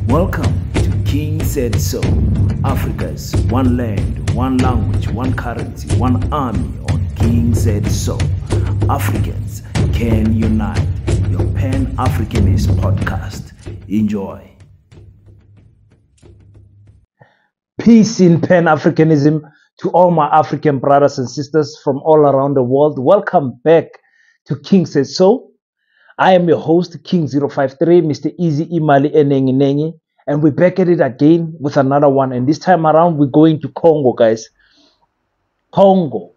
Welcome to King Said So, Africa's one land, one language, one currency, one army on King Said So. Africans can unite. Your Pan-Africanist podcast. Enjoy. Peace in Pan-Africanism to all my African brothers and sisters from all around the world. Welcome back to King Said So. I am your host, King053, Mr. Easy Imali Enengi, and we're back at it again with another one. And this time around, we're going to Congo, guys. Congo.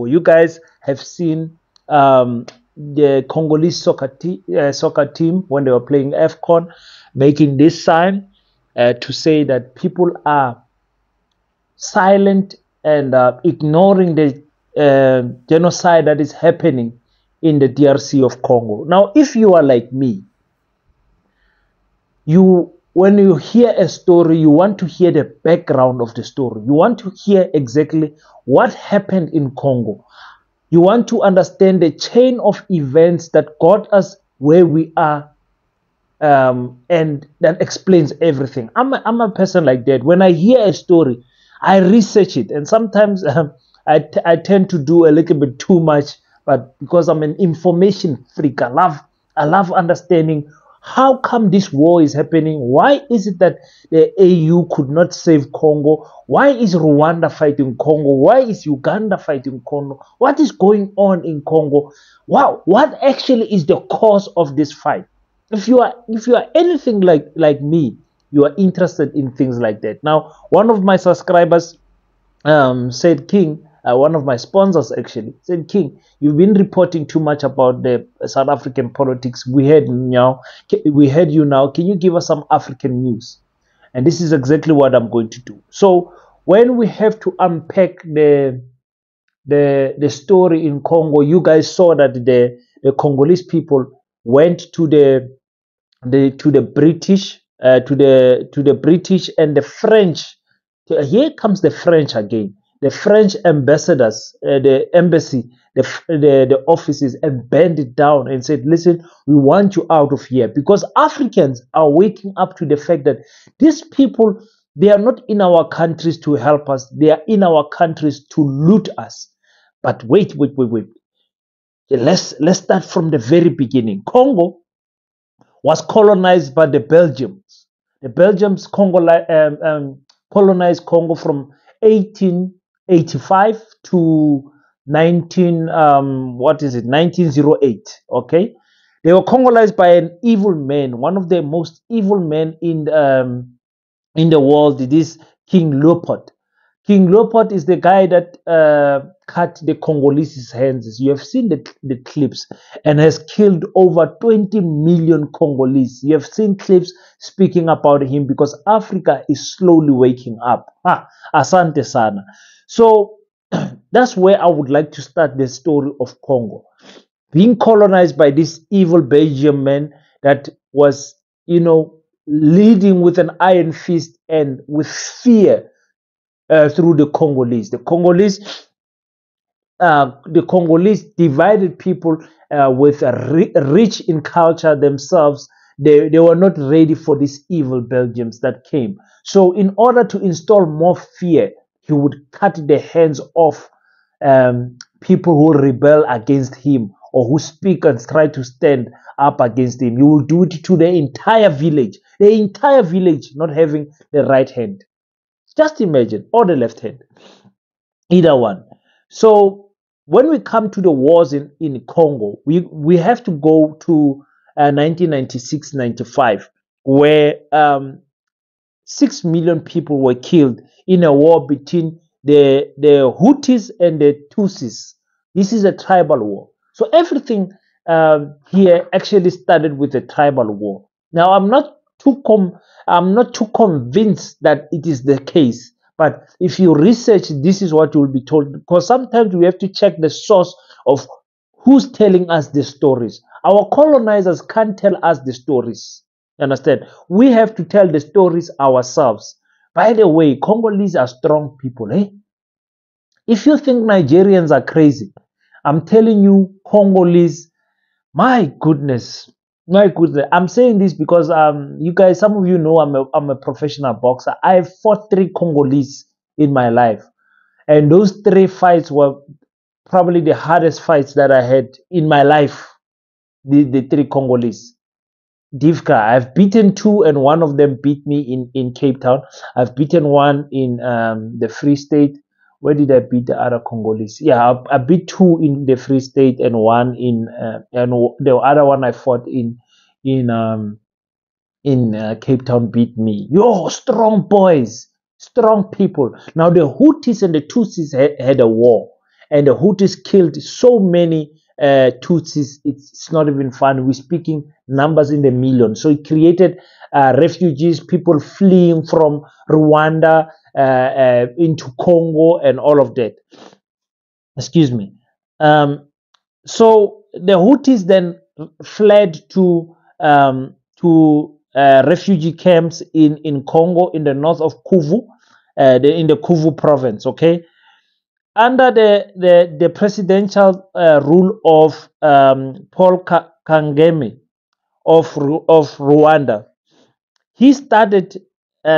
You guys have seen the Congolese soccer team when they were playing AFCON, making this sign to say that people are silent and ignoring the genocide that is happening in the DRC of Congo. Now, if you are like me, when you hear a story, you want to hear the background of the story. You want to hear exactly what happened in Congo. You want to understand the chain of events that got us where we are, and that explains everything. I'm a person like that. When I hear a story, I research it, and sometimes I tend to do a little bit too much. But because I'm an information freak, I love understanding how come this war is happening. Why is it that the AU could not save Congo? Why is Rwanda fighting Congo? Why is Uganda fighting Congo? What is going on in Congo? Wow, what actually is the cause of this fight? If you are anything like me, you are interested in things like that. Now, one of my subscribers said, King, one of my sponsors actually said, King, you've been reporting too much about the South African politics. We heard you now. Can you give us some African news? And this is exactly what I'm going to do. So when we have to unpack the story in Congo, you guys saw that the Congolese people went to the British, to the British and the French. Here comes the French again. The French ambassadors, the embassy, the offices, and bent it down and said, listen, we want you out of here, because Africans are waking up to the fact that these people, they are not in our countries to help us. They are in our countries to loot us. But wait. Let's start from the very beginning. Congo was colonized by the Belgians. The Belgians colonized Congo from 1885 to 1908. Okay, they were colonized by an evil man, one of the most evil men in the world. It is King Leopold. King Leopold is the guy that cut the Congolese hands. You have seen the clips, and has killed over 20 million Congolese. You have seen clips speaking about him, because Africa is slowly waking up. Asante sana. So that's where I would like to start the story of Congo. Being colonized by this evil Belgian man that was, leading with an iron fist and with fear through the Congolese. The Congolese divided people with rich in culture themselves. They were not ready for these evil Belgians that came. So in order to install more fear, he would cut the hands off people who rebel against him or who speak and try to stand up against him. He will do it to the entire village not having the right hand. Just imagine, or the left hand, either one. So when we come to the wars in Congo, we have to go to 1996-95, where 6 million people were killed in a war between the Hutus and the Tutsis. This is a tribal war. So everything here actually started with a tribal war. Now, I'm not too convinced that it is the case. But if you research, this is what you will be told. Because sometimes we have to check the source of who's telling us the stories. Our colonizers can't tell us the stories. You understand? We have to tell the stories ourselves. By the way, Congolese are strong people, eh? If you think Nigerians are crazy, I'm telling you, Congolese, my goodness, My goodness, I'm saying this because you guys, some of you know I'm a professional boxer. I have fought three Congolese in my life, and those three fights were probably the hardest fights that I had in my life. The three Congolese. Divka, I've beaten two, and one of them beat me in Cape Town. I've beaten one in the Free State. Where did I beat the other Congolese? Yeah, I beat two in the Free State and one and the other one I fought in Cape Town beat me. Yo, strong boys, strong people. Now the Houthis and the Tutsis had a war, and the Houthis killed so many Tutsis. It's not even fun. We're speaking numbers in the millions. So it created refugees, people fleeing from Rwanda into Congo, and all of that. Excuse me. Um, so the Houthis then fled to refugee camps in Congo in the north of Kivu, in the Kivu province. Okay, under the presidential rule of Paul Kagame of Rwanda, he started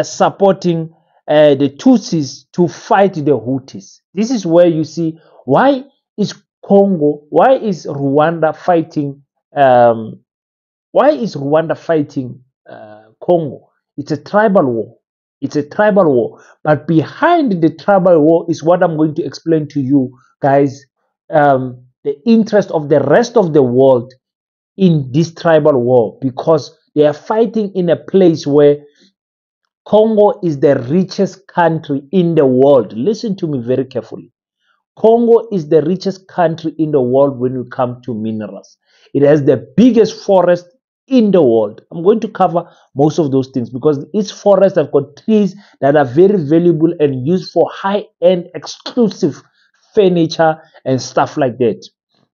supporting the Tutsis to fight the Houthis. This is where you see why is why is Rwanda fighting, um, Congo? It's a tribal war. It's a tribal war. But behind the tribal war is what I'm going to explain to you guys. The interest of the rest of the world in this tribal war, because they are fighting in a place where Congo is the richest country in the world. Listen to me very carefully. Congo is the richest country in the world when you come to minerals. It has the biggest forest in the world. I'm going to cover most of those things because each forest have got trees that are very valuable and used for high-end exclusive furniture and stuff like that.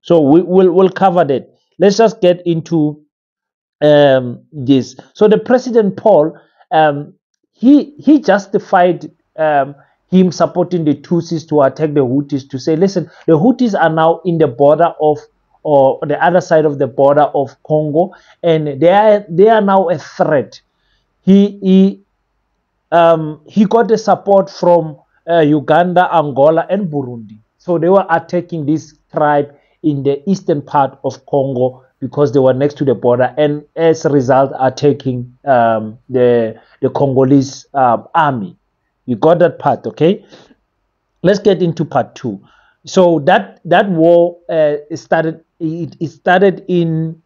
So we'll cover that. Let's just get into this. So the President Paul, um, he justified him supporting the Tutsis to attack the Houthis, to say, listen, the Houthis are now in the border of, or the other side of the border of Congo, and they are now a threat. He he got the support from Uganda, Angola, and Burundi. So they were attacking this tribe in the eastern part of Congo because they were next to the border, and as a result, attacking the Congolese army. You got that part, okay? Let's get into part two. So that war started. It started in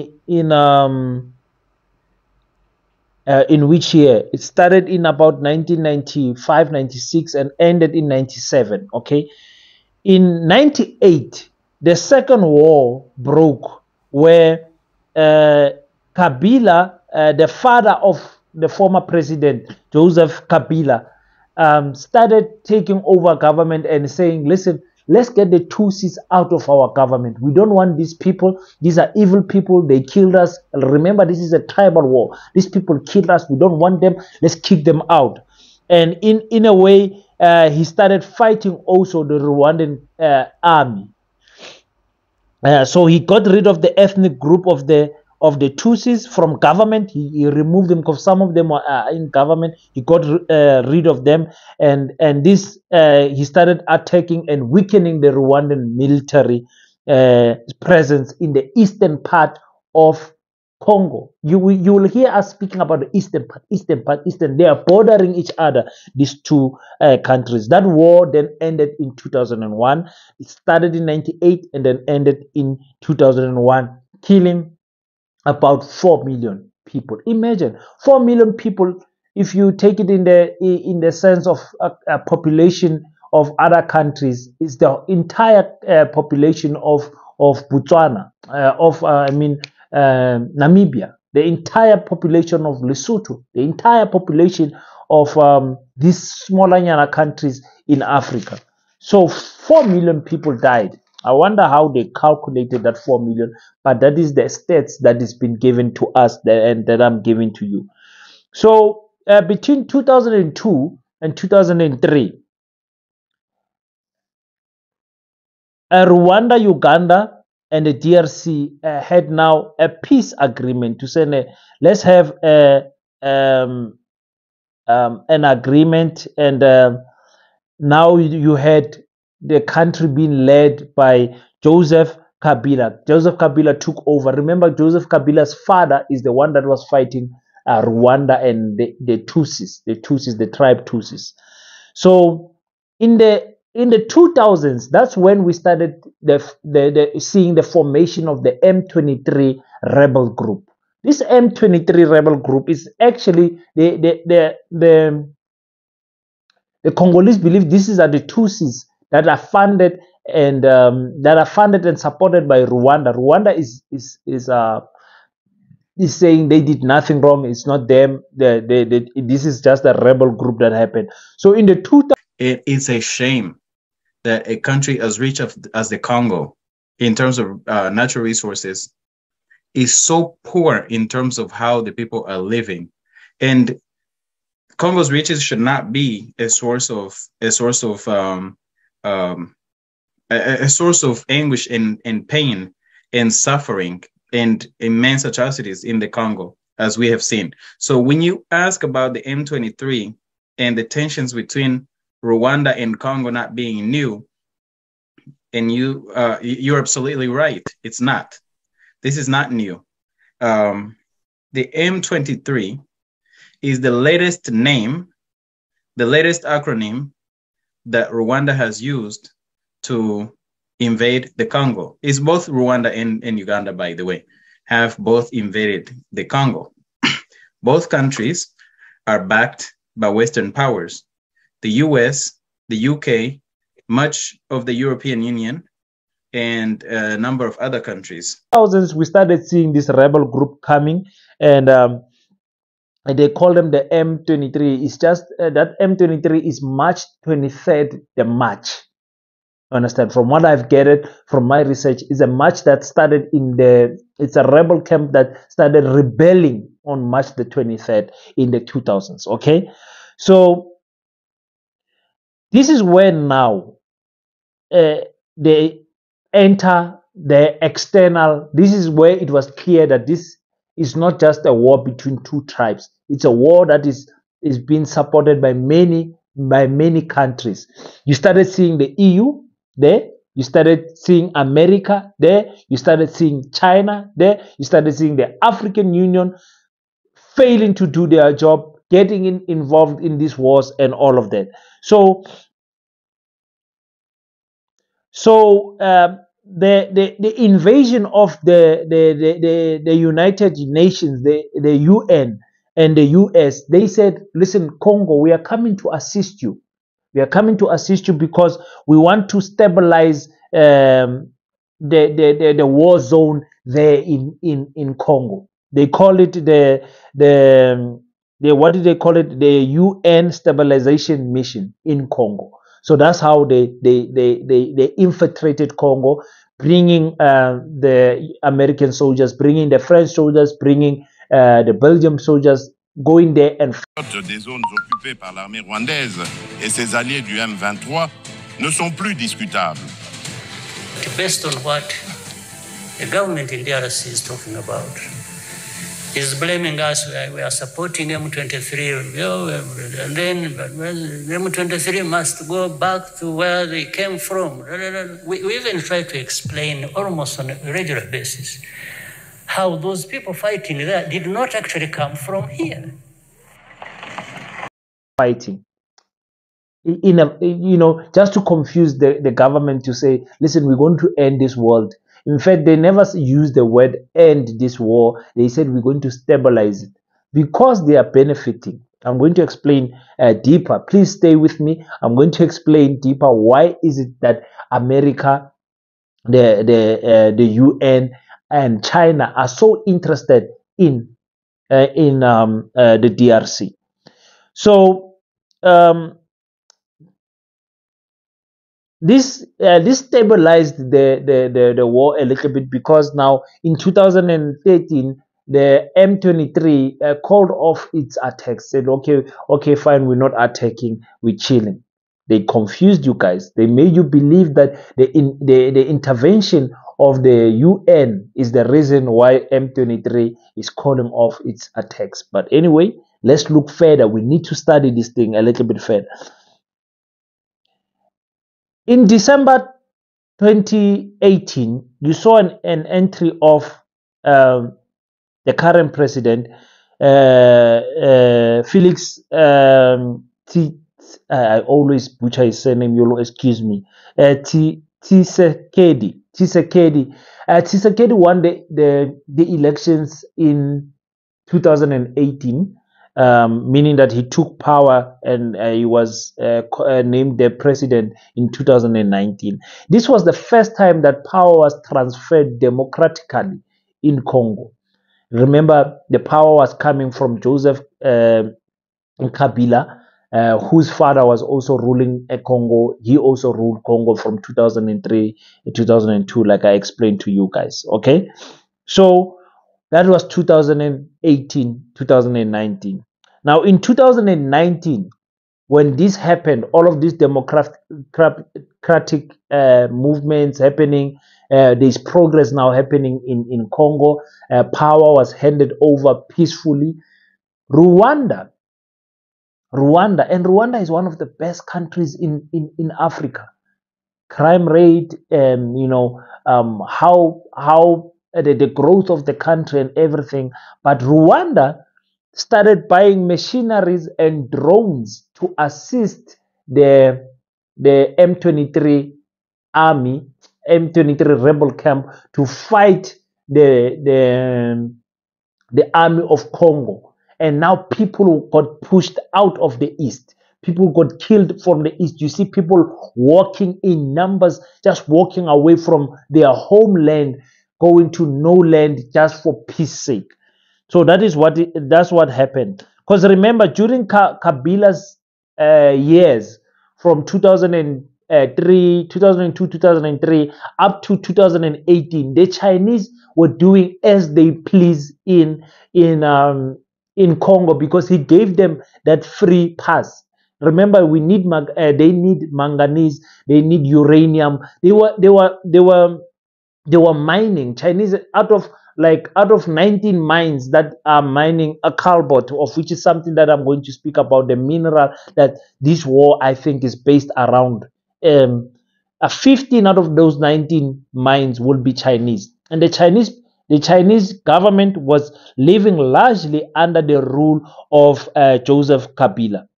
in which year? It started in about 1995, 96, and ended in 97. Okay. In 98, the second war broke where uh, Kabila, the father of the former president, Joseph Kabila, started taking over government and saying, listen, let's get the Tutsis out of our government. We don't want these people. These are evil people. They killed us. Remember, this is a tribal war. These people killed us. We don't want them. Let's kick them out. And in a way, he started fighting also the Rwandan army. So he got rid of the ethnic group of the Tutsis from government. He removed them because some of them were in government. He got rid of them, and this he started attacking and weakening the Rwandan military presence in the eastern part of Congo. You will hear us speaking about the eastern part, eastern part, eastern. They are bordering each other, these two countries. That war then ended in 2001. It started in 98 and then ended in 2001, killing about 4 million people. Imagine 4 million people. If you take it in the sense of a population of other countries, it's the entire population of Botswana, of I mean Namibia, the entire population of Lesotho, the entire population of these smaller Nyana countries in Africa. So 4 million people died. I wonder how they calculated that 4 million, but that is the stats that is been given to us and that I'm giving to you. So between 2002 and 2003, Rwanda, Uganda, and the DRC had now a peace agreement to say, let's have um, an agreement, and now you had the country being led by Joseph Kabila. Joseph Kabila took over. Remember, Joseph Kabila's father is the one that was fighting Rwanda and the Tutsis, the tribe Tutsis. So in the 2000s, that's when we started seeing the formation of the M23 rebel group. This M23 rebel group is actually the Congolese believe this is the Tutsis that are funded and supported by Rwanda. Rwanda is saying they did nothing wrong. It's not them. This is just a rebel group that happened. So in the 2000s, it's a shame that a country as rich as the Congo, in terms of natural resources, is so poor in terms of how the people are living, and Congo's riches should not be a source of anguish and pain and suffering and immense atrocities in the Congo, as we have seen. So when you ask about the M23 and the tensions between Rwanda and Congo not being new, and you're absolutely right. It's not. This is not new. The M23 is the latest name, the latest acronym that Rwanda has used to invade the Congo. It's both Rwanda and Uganda, by the way, have both invaded the Congo. Both countries are backed by Western powers. The US, the UK, much of the European Union, and a number of other countries. Thousands, we started seeing this rebel group coming, and they call them the M23. It's just that M23 is March 23rd, the march. Understand? From what I've gathered from my research, is a march that started it's a rebel camp that started rebelling on March the 23rd in the 2000s. Okay, so this is when now they enter the external. This is where it was clear that this is not just a war between two tribes. It's a war that is being supported by many countries. You started seeing the EU there. You started seeing America there. You started seeing China there. You started seeing the African Union failing to do their job, getting involved in these wars and all of that. So the invasion of the United Nations, the UN and the US, they said, listen, Congo, we are coming to assist you. We are coming to assist you because we want to stabilize the war zone there in Congo. They call it the what do they call it? The UN stabilization mission in Congo. So that's how they infiltrated Congo, bringing the American soldiers, bringing the French soldiers, bringing the Belgian soldiers, going there and des zones occupées par l'armée rwandaise et ses alliés du M23 ne sont plus discutables. Based on what the government in DRC is talking about, is blaming us. We are supporting M23, and then M23 must go back to where they came from. We even try to explain almost on a regular basis how those people fighting there did not actually come from here. Fighting. Just to confuse the government to say, listen, we're going to end this world. In fact, they never used the word end this war. They said we're going to stabilize it because they are benefiting. I'm going to explain deeper. Please stay with me. I'm going to explain deeper why is it that America, the UN, and China are so interested in the DRC. So this stabilized the war a little bit, because now in 2013 the M23 called off its attacks, said okay fine, we're not attacking, we're chilling. They confused you guys. They made you believe that the intervention of the UN is the reason why M23 is calling off its attacks. But anyway, let's look further. We need to study this thing a little bit further. In December 2018, you saw an entry of the current president, Felix I always butcher his surname, you'll excuse me, Tshisekedi. Tshisekedi won the elections in 2018, meaning that he took power and he was named the president in 2019. This was the first time that power was transferred democratically in Congo. Remember, the power was coming from Joseph Kabila, whose father was also ruling Congo. He also ruled Congo from 2003 to 2002, like I explained to you guys. Okay, so that was 2018, 2019. Now, in 2019, when this happened, all of these democratic movements happening, there's progress now happening in Congo. Power was handed over peacefully. Rwanda, and Rwanda is one of the best countries in Africa. Crime rate, how the growth of the country and everything. But Rwanda started buying machineries and drones to assist the M23 army, M23 rebel camp, to fight the army of Congo. And now people got pushed out of the east. People got killed from the east. You see people walking in numbers, just walking away from their homeland, going to no land just for peace sake. So that's what happened. Because remember, during Kabila's years, from 2002, 2003 up to 2018, the Chinese were doing as they please in Congo, because he gave them that free pass. Remember, they need manganese, they need uranium. They were mining. Chinese, out of 19 mines that are mining a cobalt, of which is something that I'm going to speak about, the mineral that this war, I think, is based around. 15 out of those 19 mines will be Chinese. And the Chinese government was living largely under the rule of Joseph Kabila.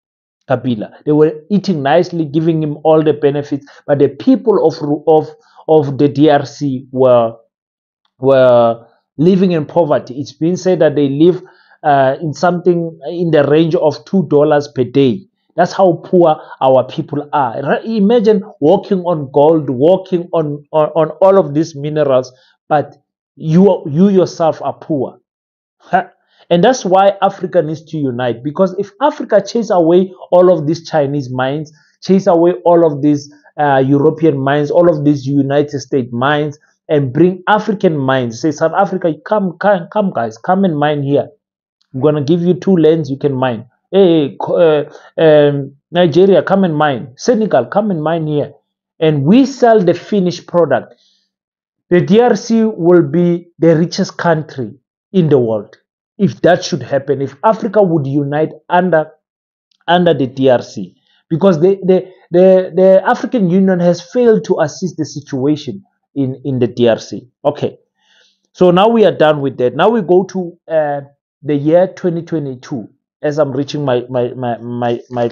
They were eating nicely, giving him all the benefits, but the people of the DRC were living in poverty. It's been said that they live in something in the range of $2 per day. That's how poor our people are. Imagine walking on gold, walking on all of these minerals, but you yourself are poor. And that's why Africa needs to unite, because if Africa chase away all of these Chinese mines, chase away all of these European mines, all of these United States mines, and bring African mines, say, South Africa, come guys, come and mine here. I'm going to give you 2 lands you can mine. Hey, Nigeria, come and mine. Senegal, come and mine here. And we sell the finished product. The DRC will be the richest country in the world. If that should happen, if Africa would unite under the DRC, because the African Union has failed to assist the situation in the DRC. Okay, so now we are done with that. Now we go to the year 2022, as I'm reaching my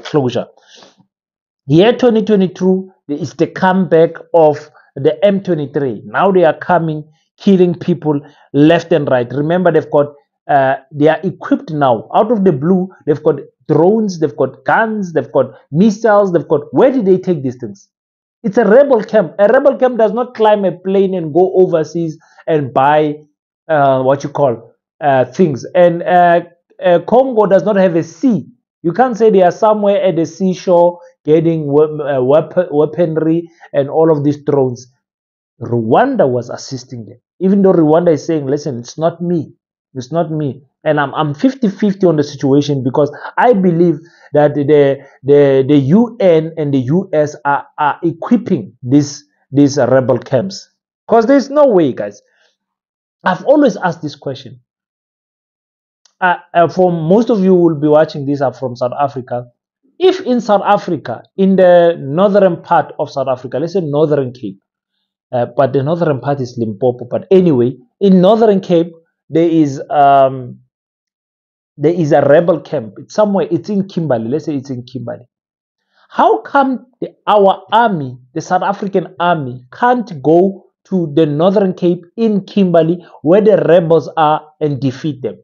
closure. Year 2022 is the comeback of the M23. Now they are coming, killing people left and right. Remember, they've got they are equipped now. Out of the blue, they've got drones, they've got guns, they've got missiles, they've got... Where did they take these things? It's a rebel camp. A rebel camp does not climb a plane and go overseas and buy things. And Congo does not have a sea. You can't say they are somewhere at the seashore getting weaponry and all of these drones. Rwanda was assisting them. Even though Rwanda is saying, listen, it's not me. It's not me. And I'm 50-50 on the situation, because I believe that the UN and the US are equipping these rebel camps. Because there's no way, guys. I've always asked this question. For most of you who will be watching this are from South Africa. If in South Africa, in the northern part of South Africa, let's say Northern Cape, but the northern part is Limpopo. But anyway, in Northern Cape, there is a rebel camp. It's somewhere. It's in Kimberley. Let's say it's in Kimberley. How come our army, the South African army, can't go to the Northern Cape in Kimberley where the rebels are and defeat them?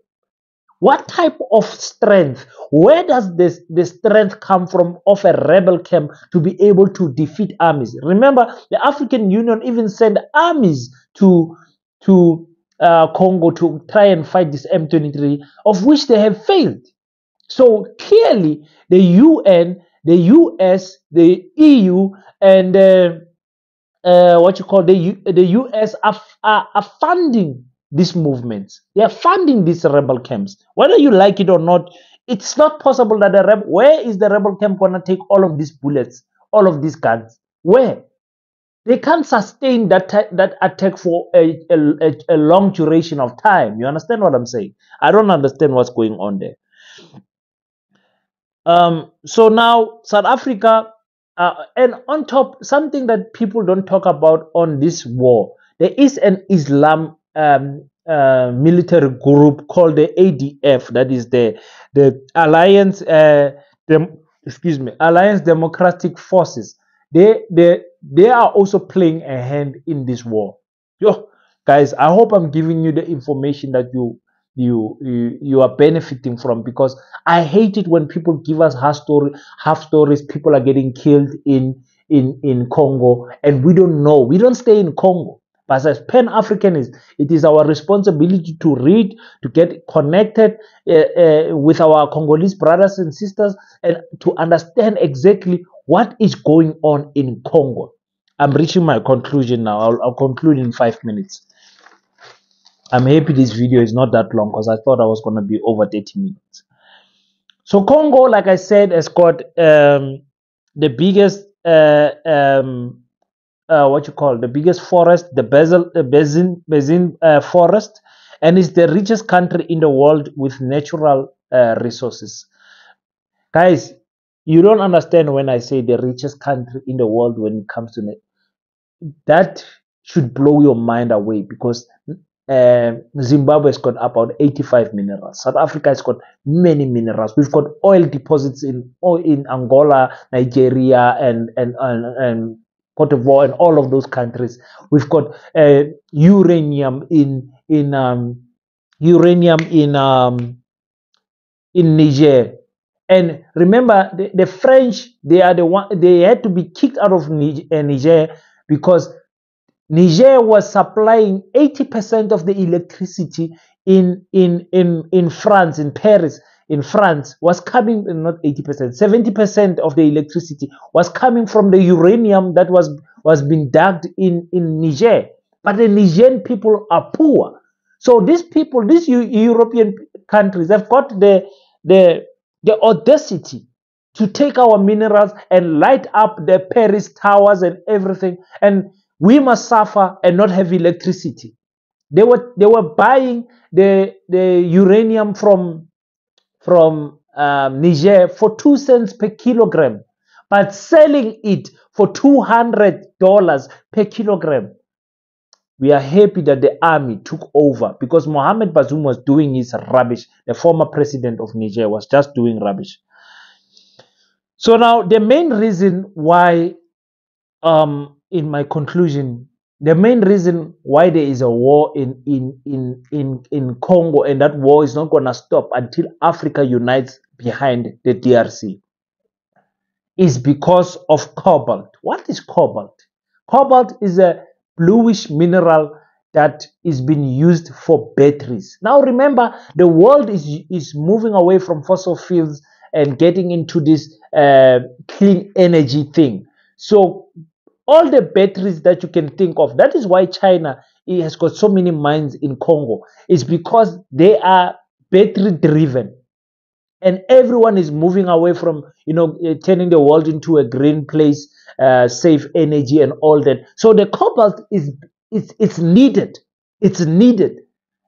What type of strength? Where does the strength come from of a rebel camp to be able to defeat armies? Remember, the African Union even sent armies to Congo to try and fight this M23, of which they have failed. So clearly, the UN, the US, the EU, and the US are funding these movements. They are funding these rebel camps. Whether you like it or not, it's not possible that where is the rebel camp gonna take all of these bullets, all of these guns? Where? They can't sustain that attack for a long duration of time. You understand what I'm saying? I don't understand what's going on there. So now South Africa, and on top, something that people don't talk about on this war, there is an Islam military group called the ADF, that is the Alliance Alliance Democratic Forces. They are also playing a hand in this war. Yo, guys, I hope I'm giving you the information that you are benefiting from, because I hate it when people give us half stories. People are getting killed in Congo, and we don't know. We don't stay in Congo. But as Pan-Africanists, it is our responsibility to read, to get connected with our Congolese brothers and sisters, and to understand exactly what is going on in Congo. I'm reaching my conclusion now. I'll conclude in 5 minutes. I'm happy this video is not that long, because I thought I was going to be over 30 minutes. So Congo, like I said, has got the biggest the biggest forest, the basin forest, and is the richest country in the world with natural resources. Guys, you don't understand when I say the richest country in the world when it comes to that. Should blow your mind away, because Zimbabwe has got about 85 minerals. South Africa has got many minerals. We've got oil deposits in Angola, Nigeria, and Cote d'Ivoire, and all of those countries. We've got uranium in Niger. And remember, the French, they are the one. They had to be kicked out of Niger, because Niger was supplying 80% of the electricity in France, in Paris, in France, was coming, not 80%, 70% of the electricity was coming from the uranium that was being dug in Niger. But the Nigerian people are poor. So these people, these European countries, have got the audacity to take our minerals and light up the Paris towers and everything, and we must suffer and not have electricity. They were buying the uranium from Niger for 2 cents per kilogram, but selling it for $200 per kilogram. We are happy that the army took over, because Mohamed Bazoum was doing his rubbish. The former president of Niger was just doing rubbish. So now the main reason why, in my conclusion, the main reason why there is a war in Congo, and that war is not going to stop until Africa unites behind the DRC, is because of cobalt. What is cobalt? Cobalt is a bluish mineral that is being used for batteries. Now remember, the world is moving away from fossil fuels and getting into this clean energy thing. So all the batteries that you can think of, that is why China has got so many mines in Congo, is because they are battery driven. And everyone is moving away from, turning the world into a green place, safe energy and all that. So the cobalt is it's needed. It's needed.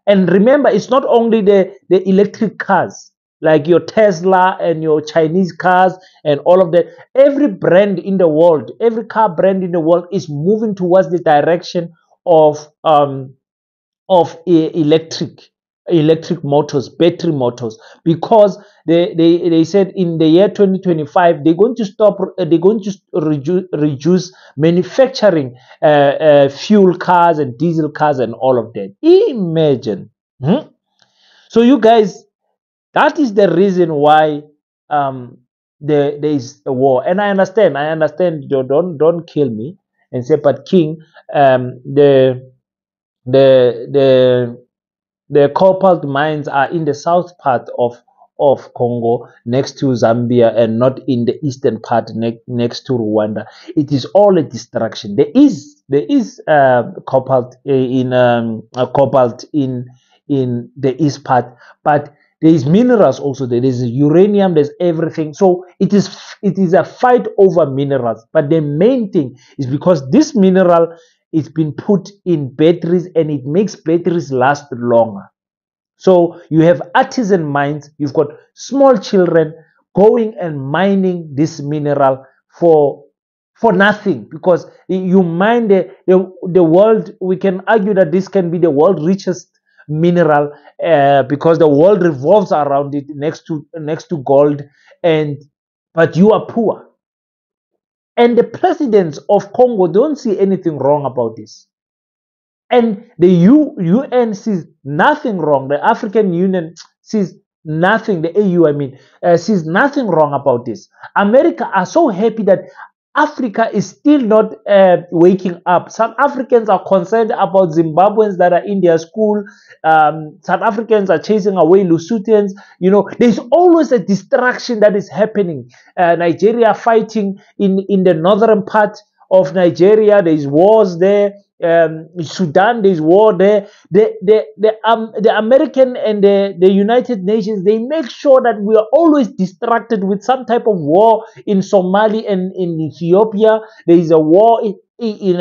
And remember, it's not only the electric cars like your Tesla and your Chinese cars and all of that. Every brand in the world, every car brand in the world is moving towards the direction of electric motors, battery motors, because they said in the year 2025 they're going to stop, they're going to reduce manufacturing fuel cars and diesel cars and all of that. Imagine. So you guys, that is the reason why there is a war. And I understand. Don't kill me and say, but King, the the the cobalt mines are in the south part of Congo, next to Zambia, and not in the eastern part next to Rwanda. It is all a distraction. There is cobalt cobalt in the east part, but there is minerals also. There is uranium. There's everything. So it is a fight over minerals. But the main thing is because this mineral is been put in batteries and it makes batteries last longer. So you have artisan mines, you've got small children going and mining this mineral for nothing, because you mine the world. We can argue that this can be the world's richest mineral because the world revolves around it, next to gold, but you are poor. And the presidents of Congo don't see anything wrong about this. And the UN sees nothing wrong. The African Union sees nothing. The AU, I mean, sees nothing wrong about this. America are so happy that Africa is still not waking up. South Africans are concerned about Zimbabweans that are in their school. South Africans are chasing away Lesothans. You know, there's always a distraction that is happening. Nigeria fighting in the northern part of Nigeria. There's wars there. Sudan, there's war there. The American and the United Nations, they make sure that we are always distracted with some type of war in Somalia and in Ethiopia. There is a war in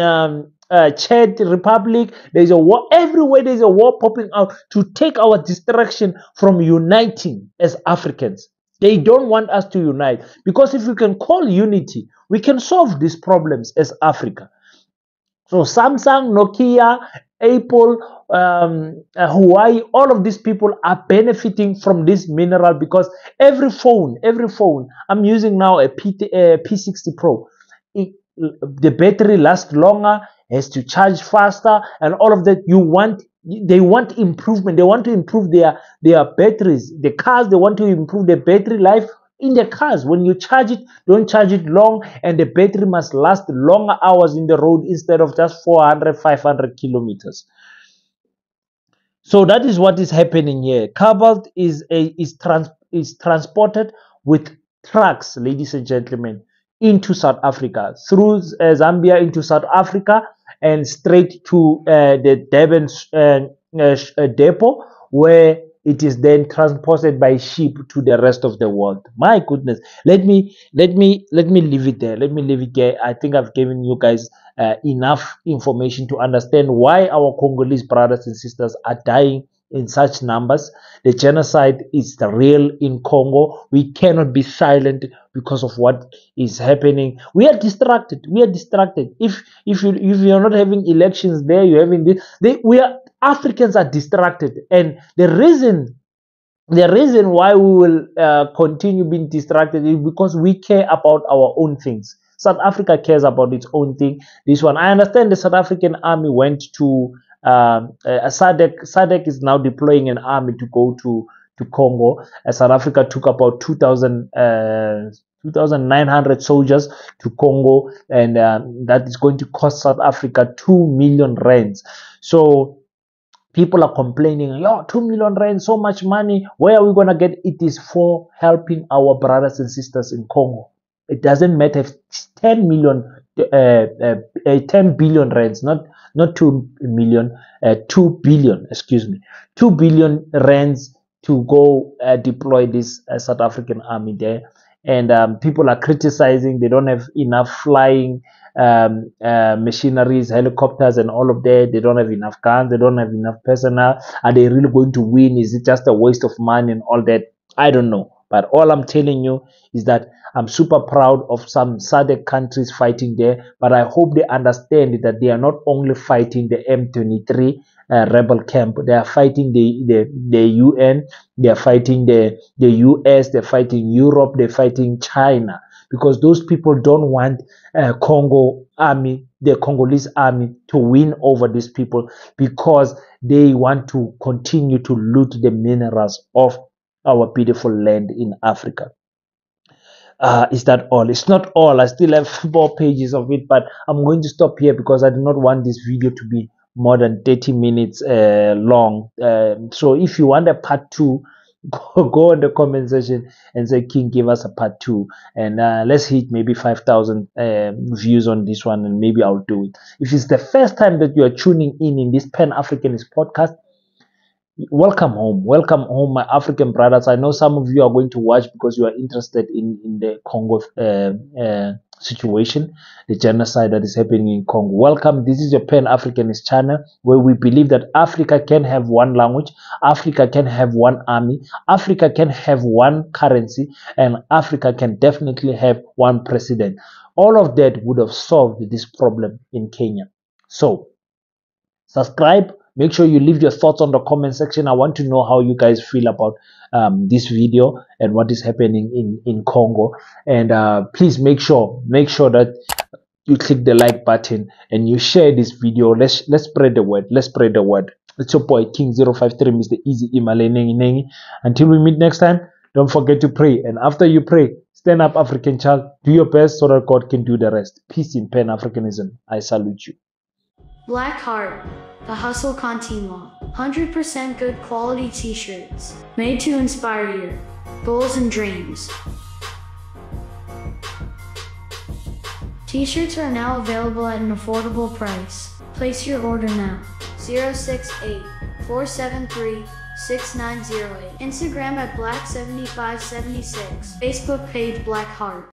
Chad Republic. There's a war everywhere. There's a war popping out to take our distraction from uniting as Africans. They don't want us to unite, because if we can call unity, we can solve these problems as Africa. So Samsung, Nokia, Apple, Huawei, all of these people are benefiting from this mineral, because every phone I'm using now, a P60 Pro, the battery lasts longer, has to charge faster, and all of that. They want improvement. They want to improve their batteries. The cars, they want to improve the battery life in the cars. When you charge it, don't charge it long, and the battery must last longer hours in the road instead of just 400, 500 kilometers. So that is what is happening here. Cobalt is transported with trucks, ladies and gentlemen, into South Africa, through Zambia into South Africa, and straight to the Durban depot, where it is then transported by ship to the rest of the world. My goodness. Let me leave it there. Let me leave it there. I think I've given you guys enough information to understand why our Congolese brothers and sisters are dying in such numbers. The genocide is real in Congo. We cannot be silent because of what is happening. We are distracted. If you're not having elections there, you're having this. Africans are distracted, and the reason why we will continue being distracted is because we care about our own things. South Africa cares about its own thing. This one, I understand the South African army went to SADC is now deploying an army to go to Congo. South Africa took about 2,900 soldiers to Congo, and that is going to cost South Africa 2 million rands. So people are complaining, 2 million rand, so much money. Where are we going to get? It is for helping our brothers and sisters in Congo. It doesn't matter if it's 10 billion rands, not 2 million, 2 billion, 2 billion rands to go deploy this South African army there. and people are criticizing they don't have enough flying machineries, helicopters, and all of that. They don't have enough guns. They don't have enough personnel. Are they really going to win? Is it just a waste of money and all that? I don't know. But all I'm telling you is that I'm super proud of some SADC countries fighting there. But I hope they understand that they are not only fighting the M23 rebel camp. They are fighting the UN. They are fighting the US. They're fighting Europe. They're fighting China, because those people don't want Congo army, the Congolese army, to win over these people, because they want to continue to loot the minerals of our beautiful land in Africa. Is that all? It's not all. I still have 4 pages of it, but I'm going to stop here because I do not want this video to be more than 30 minutes long. So if you want a part 2, go in the comment section and say, King, give us a part 2, and let's hit maybe 5,000 views on this one, and maybe I'll do it. If it's the first time that you are tuning in this Pan-Africanist podcast, welcome home, my African brothers. I know some of you are going to watch because you are interested in the Congo situation, the genocide that is happening in Congo. Welcome. This is your Pan-Africanist channel, where we believe that Africa can have one language, Africa can have one army, Africa can have one currency, and Africa can definitely have one president. All of that would have solved this problem in Kenya. So subscribe. Make sure you leave your thoughts on the comment section. I want to know how you guys feel about this video and what is happening in Congo. And please make sure that you click the like button and you share this video. Let's spread the word. Let's spread the word. It's your boy King053, Mr. Easy Imale Nengi Nengi. Until we meet next time, don't forget to pray. And after you pray, stand up, African child. Do your best so that God can do the rest. Peace in Pan-Africanism. I salute you. Black Heart, the Hustle Continua. 100% good quality t-shirts, made to inspire your goals and dreams. T-shirts are now available at an affordable price. Place your order now. 068-473-6908. Instagram at Black7576. Facebook page Black Heart.